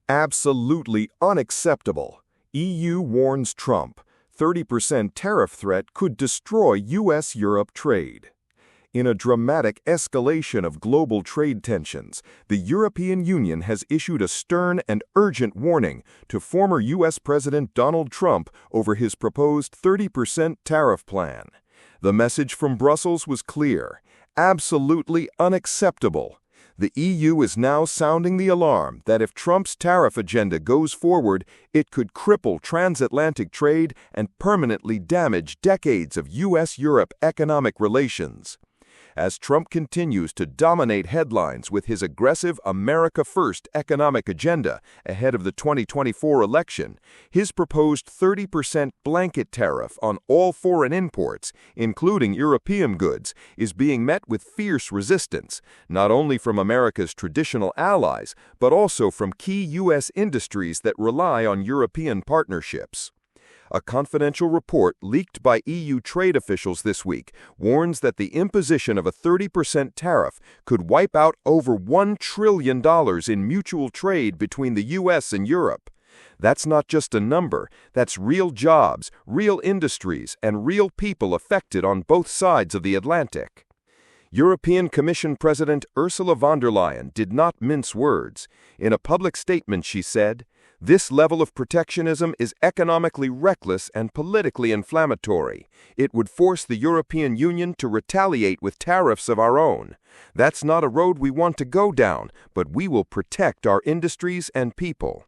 Absolutely unacceptable. EU warns Trump. 30% tariff threat could destroy U.S. Europe trade. In a dramatic escalation of global trade tensions, the European Union has issued a stern and urgent warning to former U.S. President Donald Trump over his proposed 30% tariff plan. The message from Brussels was clear: absolutely unacceptable. The EU is now sounding the alarm that if Trump's tariff agenda goes forward, it could cripple transatlantic trade and permanently damage decades of U.S.-Europe economic relations. As Trump continues to dominate headlines with his aggressive America First economic agenda ahead of the 2024 election, his proposed 30% blanket tariff on all foreign imports, including European goods, is being met with fierce resistance, not only from America's traditional allies, but also from key U.S. industries that rely on European partnerships. A confidential report leaked by EU trade officials this week warns that the imposition of a 30% tariff could wipe out over $1 trillion in mutual trade between the U.S. and Europe. That's not just a number, that's real jobs, real industries, and real people affected on both sides of the Atlantic. European Commission President Ursula von der Leyen did not mince words. In a public statement, she said, "This level of protectionism is economically reckless and politically inflammatory. It would force the European Union to retaliate with tariffs of our own. That's not a road we want to go down, but we will protect our industries and people."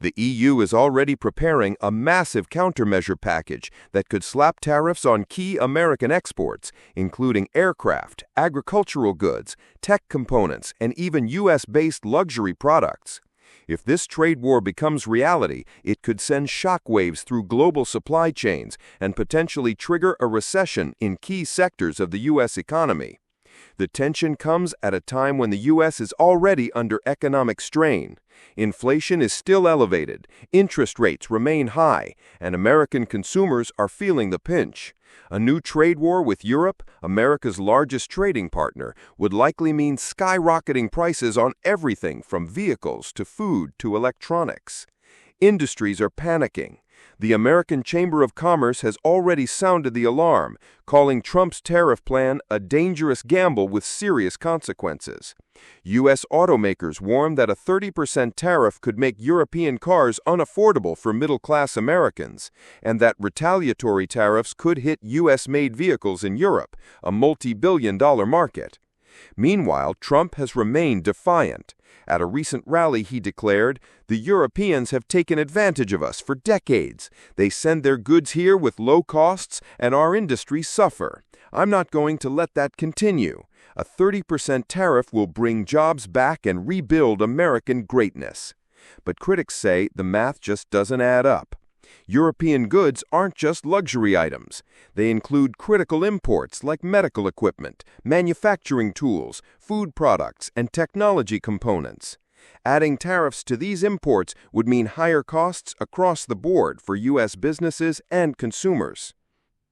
The EU is already preparing a massive countermeasure package that could slap tariffs on key American exports, including aircraft, agricultural goods, tech components, and even U.S.-based luxury products. If this trade war becomes reality, it could send shockwaves through global supply chains and potentially trigger a recession in key sectors of the U.S. economy. The tension comes at a time when the U.S. is already under economic strain. Inflation is still elevated, interest rates remain high, and American consumers are feeling the pinch. A new trade war with Europe, America's largest trading partner, would likely mean skyrocketing prices on everything from vehicles to food to electronics. Industries are panicking. The American Chamber of Commerce has already sounded the alarm, calling Trump's tariff plan a dangerous gamble with serious consequences. U.S. automakers warn that a 30% tariff could make European cars unaffordable for middle-class Americans, and that retaliatory tariffs could hit U.S.-made vehicles in Europe, a multi-billion-dollar market. Meanwhile, Trump has remained defiant. At a recent rally, he declared, "The Europeans have taken advantage of us for decades. They send their goods here with low costs, and our industries suffer. I'm not going to let that continue. A 30% tariff will bring jobs back and rebuild American greatness." But critics say the math just doesn't add up. European goods aren't just luxury items. They include critical imports like medical equipment, manufacturing tools, food products, and technology components. Adding tariffs to these imports would mean higher costs across the board for U.S. businesses and consumers.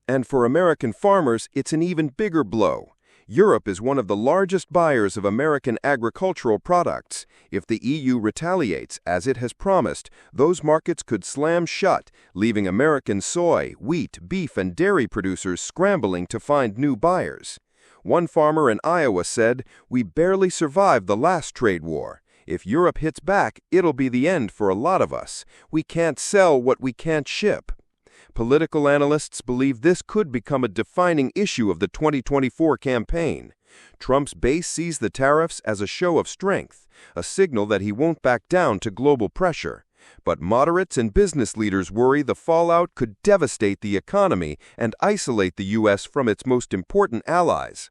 And for American farmers, it's an even bigger blow. Europe is one of the largest buyers of American agricultural products. If the EU retaliates, as it has promised, those markets could slam shut, leaving American soy, wheat, beef, and dairy producers scrambling to find new buyers. One farmer in Iowa said, "We barely survived the last trade war. If Europe hits back, it'll be the end for a lot of us. We can't sell what we can't ship." Political analysts believe this could become a defining issue of the 2024 campaign. Trump's base sees the tariffs as a show of strength, a signal that he won't back down to global pressure. But moderates and business leaders worry the fallout could devastate the economy and isolate the U.S. from its most important allies.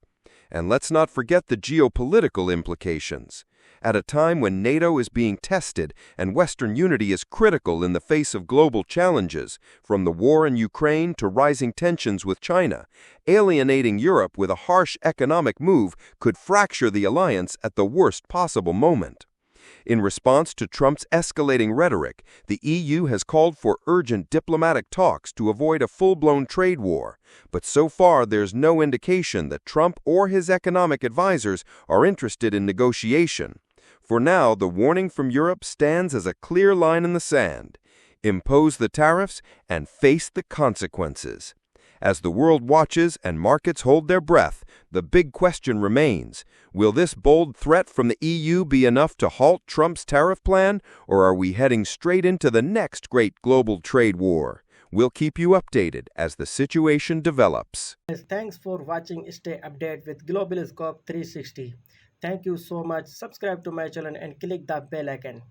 And let's not forget the geopolitical implications. At a time when NATO is being tested and Western unity is critical in the face of global challenges, from the war in Ukraine to rising tensions with China, alienating Europe with a harsh economic move could fracture the alliance at the worst possible moment. In response to Trump's escalating rhetoric, the EU has called for urgent diplomatic talks to avoid a full-blown trade war. But so far, there's no indication that Trump or his economic advisors are interested in negotiation. For now, the warning from Europe stands as a clear line in the sand. Impose the tariffs and face the consequences. As the world watches and markets hold their breath, the big question remains: will this bold threat from the EU be enough to halt Trump's tariff plan, or are we heading straight into the next great global trade war? We'll keep you updated as the situation develops. Yes, thanks for watching. Stay updated with GlobalScope 360. Thank you so much. Subscribe to my channel and click the bell icon.